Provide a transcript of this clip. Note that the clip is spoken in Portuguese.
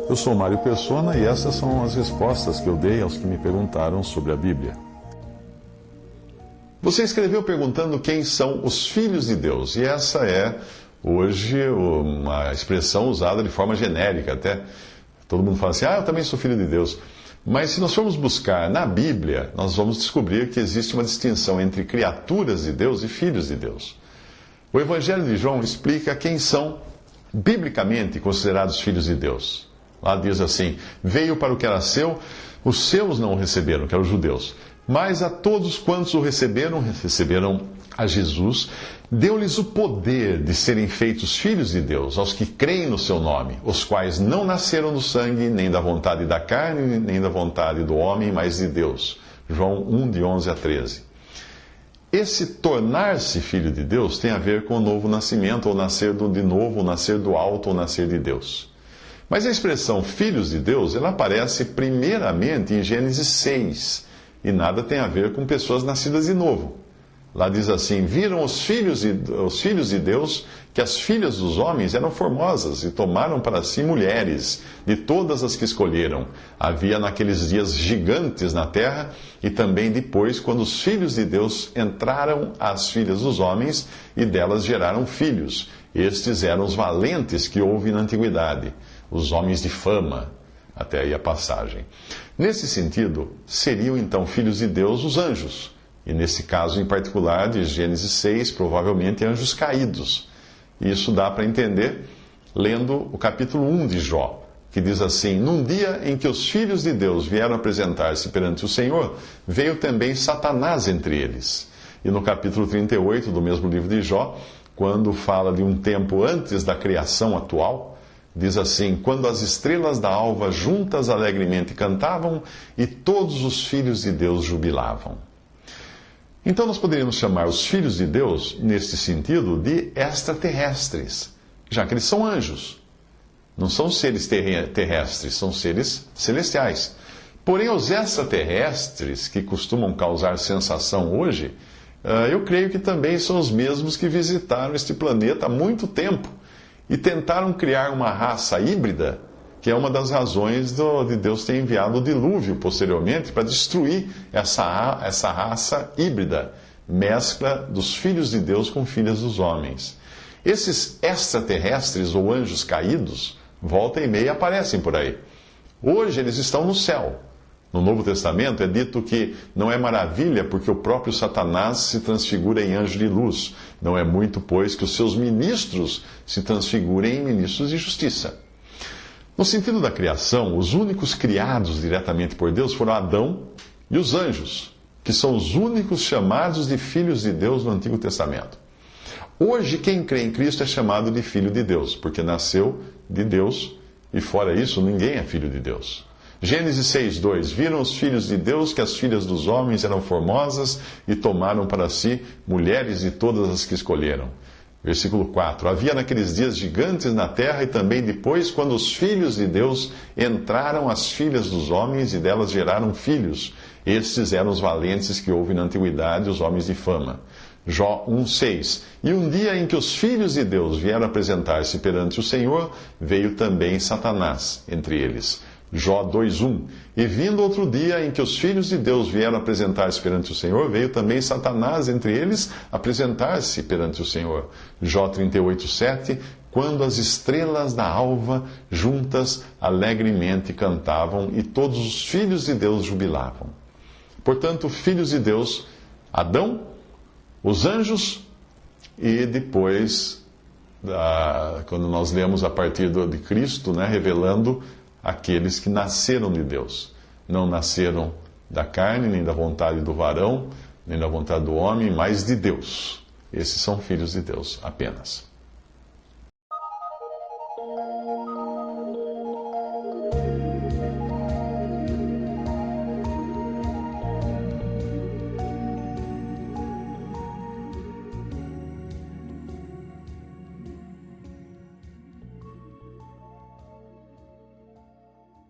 Eu sou Mário Persona e essas são as respostas que eu dei aos que me perguntaram sobre a Bíblia. Você escreveu perguntando quem são os filhos de Deus, e essa é, hoje, uma expressão usada de forma genérica até. Todo mundo fala assim, eu também sou filho de Deus. Mas se nós formos buscar na Bíblia, nós vamos descobrir que existe uma distinção entre criaturas de Deus e filhos de Deus. O Evangelho de João explica quem são biblicamente considerados filhos de Deus. Lá diz assim, veio para o que era seu, os seus não o receberam, que eram os judeus. Mas a todos quantos o receberam a Jesus, deu-lhes o poder de serem feitos filhos de Deus, aos que creem no seu nome, os quais não nasceram do sangue, nem da vontade da carne, nem da vontade do homem, mas de Deus. João 1, de 11 a 13. Esse tornar-se filho de Deus tem a ver com o novo nascimento, ou nascer de novo, ou nascer do alto, ou nascer de Deus. Mas a expressão filhos de Deus, ela aparece primeiramente em Gênesis 6, e nada tem a ver com pessoas nascidas de novo. Lá diz assim, viram os filhos de Deus que as filhas dos homens eram formosas e tomaram para si mulheres de todas as que escolheram. Havia naqueles dias gigantes na terra e também depois, quando os filhos de Deus entraram às filhas dos homens e delas geraram filhos. Estes eram os valentes que houve na antiguidade, os homens de fama. Até aí a passagem. Nesse sentido, seriam então filhos de Deus os anjos. E nesse caso em particular, de Gênesis 6, provavelmente anjos caídos. E isso dá para entender lendo o capítulo 1 de Jó, que diz assim, num dia em que os filhos de Deus vieram apresentar-se perante o Senhor, veio também Satanás entre eles. E no capítulo 38 do mesmo livro de Jó, quando fala de um tempo antes da criação atual, diz assim, quando as estrelas da alva juntas alegremente cantavam e todos os filhos de Deus jubilavam. Então nós poderíamos chamar os filhos de Deus, neste sentido, de extraterrestres, já que eles são anjos. Não são seres terrestres, são seres celestiais. Porém, os extraterrestres, que costumam causar sensação hoje, eu creio que também são os mesmos que visitaram este planeta há muito tempo e tentaram criar uma raça híbrida, que é uma das razões de Deus ter enviado o dilúvio posteriormente para destruir essa raça híbrida, mescla dos filhos de Deus com filhas dos homens. Esses extraterrestres ou anjos caídos, volta e meia, aparecem por aí. Hoje eles estão no céu. No Novo Testamento é dito que não é maravilha porque o próprio Satanás se transfigura em anjo de luz. Não é muito, pois, que os seus ministros se transfigurem em ministros de justiça. No sentido da criação, os únicos criados diretamente por Deus foram Adão e os anjos, que são os únicos chamados de filhos de Deus no Antigo Testamento. Hoje, quem crê em Cristo é chamado de filho de Deus, porque nasceu de Deus, e fora isso, ninguém é filho de Deus. Gênesis 6:2 viram os filhos de Deus que as filhas dos homens eram formosas e tomaram para si mulheres de todas as que escolheram. Versículo 4. Havia naqueles dias gigantes na terra e também depois, quando os filhos de Deus entraram às filhas dos homens e delas geraram filhos. Estes eram os valentes que houve na antiguidade, os homens de fama. Jó 1:6. E um dia em que os filhos de Deus vieram apresentar-se perante o Senhor, veio também Satanás entre eles. Jó 2:1. E vindo outro dia em que os filhos de Deus vieram apresentar-se perante o Senhor, veio também Satanás entre eles apresentar-se perante o Senhor. Jó 38:7. Quando as estrelas da alva juntas alegremente cantavam e todos os filhos de Deus jubilavam. Portanto, filhos de Deus, Adão, os anjos e depois, quando nós lemos a partir de Cristo, revelando aqueles que nasceram de Deus. Não nasceram da carne, nem da vontade do varão, nem da vontade do homem, mas de Deus. Esses são filhos de Deus apenas.